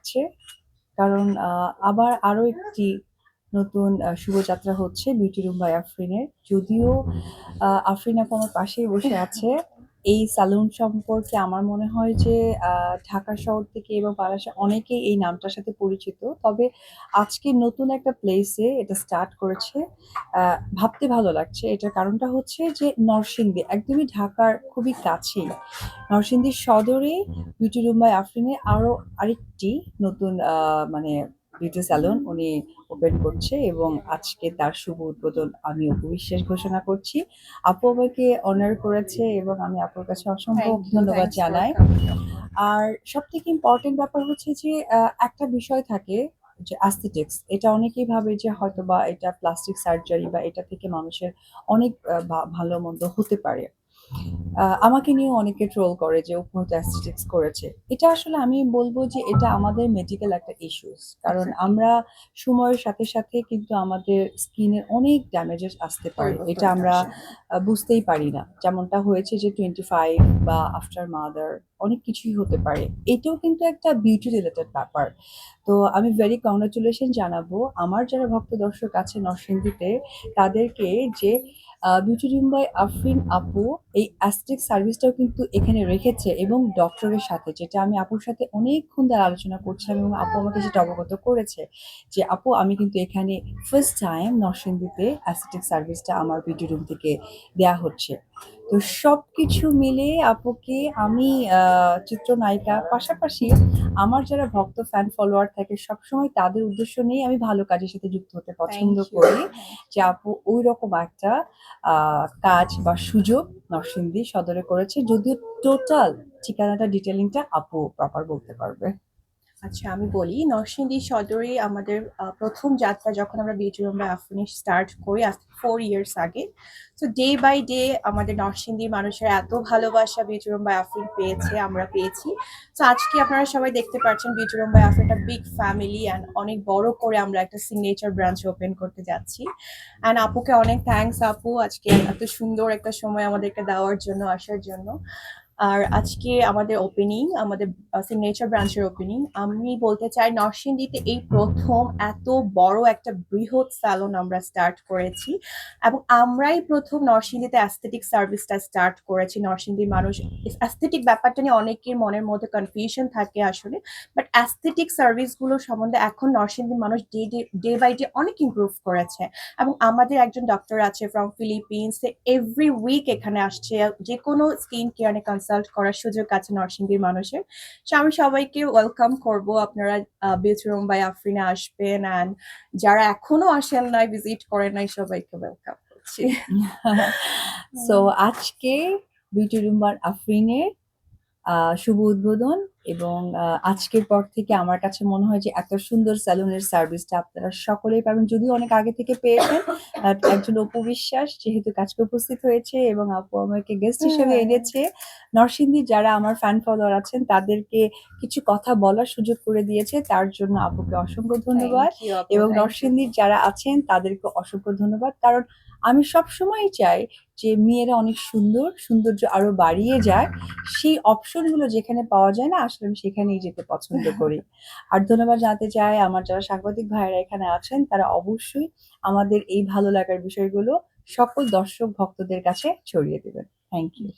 লাগছে, কারণ আবার আরো একটি নতুন শুভযাত্রা হচ্ছে বিউটি রুম বাই আফরিনের। যদিও আফরিন আপু আমার পাশেই বসে আছে। এই সালুন সম্পর্কে আমার মনে হয় যে ঢাকা শহর থেকে এবং বাংলাদেশে অনেকেই এই নামটার সাথে পরিচিত। তবে আজকে নতুন একটা প্লেসে এটা স্টার্ট করেছে। ভাবতে ভালো লাগছে। এটার কারণটা হচ্ছে যে নরসিংদী একদমই ঢাকার খুবই কাছেই। নরসিংদীর সদরে বিউটি রুম বাই আফরিনে আরো আরেকটি নতুন মানে বিউটি স্যালন উনি ওপেন করছে, এবং আজকে তার শুভ উদ্বোধন আমি অপু বিশ্বাস ঘোষণা করছি। আপু আমাকে অনার করেছে এবং আমি আপুর কাছে অসংখ্য থ্যাংক ইউ, ধন্যবাদ থ্যাংকস ফর জানাই। কামিং। আর সবথেকে ইম্পর্টেন্ট ব্যাপার হচ্ছে যে একটা বিষয় থাকে যে অ্যাস্থেটিক্স, এটা অনেকেই ভাবে যে হয়তো বা এটা প্লাস্টিক সার্জারি বা এটা থেকে মানুষের অনেক ভালো মন্দ হতে পারে। আমাকে নিয়েও অনেকে ট্রোল করে যে অপু হয়তো অ্যাস্থেটিক্স করেছে। এটা আসলে আমি বলবো যে এটা আমাদের মেডিকেল একটা ইস্যুস, কারণ এক্স্যাক্টলি। আমরা সময়ের সাথে সাথে কিন্তু আমাদের স্কিনের অনেক ড্যামেজেস আসতে পারে, এটা পরিবর্তনটা আমরা আসে। বুঝতেই পারি না। যেমনটা হয়েছে যে 25 বা আফটার মাদার অনেক কিছুই হতে পারে। এটাও কিন্তু একটা বিউটি রিলেটেড ব্যাপার। তো আমি ভেরি কংগ্রাচুলেশন জানাবো আমার যারা ভক্ত দর্শক আছে নরসিংদীতে, তাদেরকে যে বিউটি রুম বাই আফরিন আপু এই অ্যাস্থেটিক সার্ভিসটাও কিন্তু এখানে রেখেছে, এবং ডক্টরের সাথে, যেটা আমি আপুর সাথে অনেকক্ষণ ধরে আলোচনা করছিলাম এবং আপু আমাকে সেটা অবগত করেছে যে আপু আমি কিন্তু এখানে ফার্স্ট টাইম নরসিংদীতে অ্যাস্থেটিক সার্ভিসটা আমার বিউটি রুম থেকে দেয়া হচ্ছে। তো সবকিছু মিলে আপুকে আমি চিত্রনায়িকা পাশাপাশি আমার যারা ভক্ত ফ্যান ফলোয়ার থাকে সবসময় তাদের উদ্দেশ্য নিয়ে আমি ভালো কাজের সাথে যুক্ত হতে থ্যাংক পছন্দ ইউ, করি, থ্যাংক যে ইউ। আপু ওই রকম একটা কাজ বা সুযোগ নরসিংদী সদরে করেছে। যদিও টোটাল ঠিকানাটা ডিটেলিংটা আপু প্রপার বলতে পারবে। আচ্ছা, আমি বলি, নরসিংদী সদরে আমাদের প্রথম যাত্রা যখন আমরা beauty room by Afrin start করি আজ 4 ইয়ার্স আগে। তো ডে বাই ডে আমাদের নরসিংদীর মানুষের এত ভালোবাসা বিউটি রুম বাই আফরিন পেয়েছে, আমরা পেয়েছি। তো আজকে আপনারা সবাই দেখতে পাচ্ছেন বিউটি রুম বাই আফরিন একটা বিগ ফ্যামিলি অ্যান্ড অনেক বড় করে আমরা একটা সিগনেচার ব্রাঞ্চ ওপেন করতে যাচ্ছি। অ্যান্ড আপুকে অনেক থ্যাঙ্কস আপু, আজকে এত সুন্দর একটা সময় আমাদেরকে দেওয়ার জন্য, আসার জন্য। আর আজকে আমাদের ওপেনিং, আমাদের সিগনেচার ব্রাঞ্চের ওপেনিং। আমি বলতে চাই নরসিংদীতে এই প্রথম এত বড় একটা বৃহৎ স্যালন আমরা স্টার্ট করেছি, এবং আমরাই প্রথম নরসিংদীতে অ্যাস্থেটিক সার্ভিসটা স্টার্ট করেছি। নরসিংদীর মানুষ অ্যাস্থেটিক ব্যাপারটা নিয়ে অনেকের মনের মধ্যে কনফিউশন থাকে আসলে, বাট অ্যাস্থেটিক সার্ভিসগুলো সম্বন্ধে এখন নরসিংদীর মানুষ day day day by day অনেক ইমপ্রুভ করেছে। এবং আমাদের একজন ডক্টর আছে ফ্রম ফিলিপিন্স, এভরি উইক এখানে আসছে, যে কোনো স্কিন কেয়ার নিয়ে কনসাল্ট করার সুযোগ আছে নরসিংদীর মানুষের। সো আমি সবাইকে ওয়েলকাম করব, আপনারা বিউটি রুম বাই আফরিনে আসবেন, অ্যান্ড যারা এখনো আসেন নাই, ভিজিট করেন নাই, সবাইকে ওয়েলকাম করছি। সো আজকে বিউটি রুম বাই আফরিনের শুভ উদ্বোধন, এবং আজকের পর থেকে আমার কাছে মনে হয় যে এত সুন্দর স্যালুনের সার্ভিসটা আপনারা সকলেই পাবেন, যদিও অনেক আগে থেকে পেয়েছেন। একজন অপু বিশ্বাস যেহেতু কাজকে উপস্থিত হয়েছে এবং আপু আমাকে গেস্ট হিসেবে এনেছে, নরসিংদীর যারা আমার ফ্যান ফলোয়ার আছেন তাদেরকে কিছু কথা বলার সুযোগ করে দিয়েছে, তার জন্য আপুকে অসংখ্য থ্যাংক ধন্যবাদ। ইউ আপু, এবং থ্যাংক ইউ। নরসিংদীর যারা আছেন তাদেরকে অসংখ্য ধন্যবাদ, কারণ আমি সবসময় চাই যে মেয়েরা অনেক সুন্দর, সৌন্দর্য আরো বাড়িয়ে যায়। সেই অপশনগুলো যেখানে পাওয়া যায় না, আসলে আমি সেখানেই যেতে পছন্দ করি। আর ধন্যবাদ জানাতে চাই আমার যারা সাংবাদিক ভাইয়েরা এখানে আছেন, তারা অবশ্যই আমাদের এই ভালো লাগার বিষয়গুলো সকল দর্শক ভক্তদের কাছে ছড়িয়ে দেবেন। Thank you.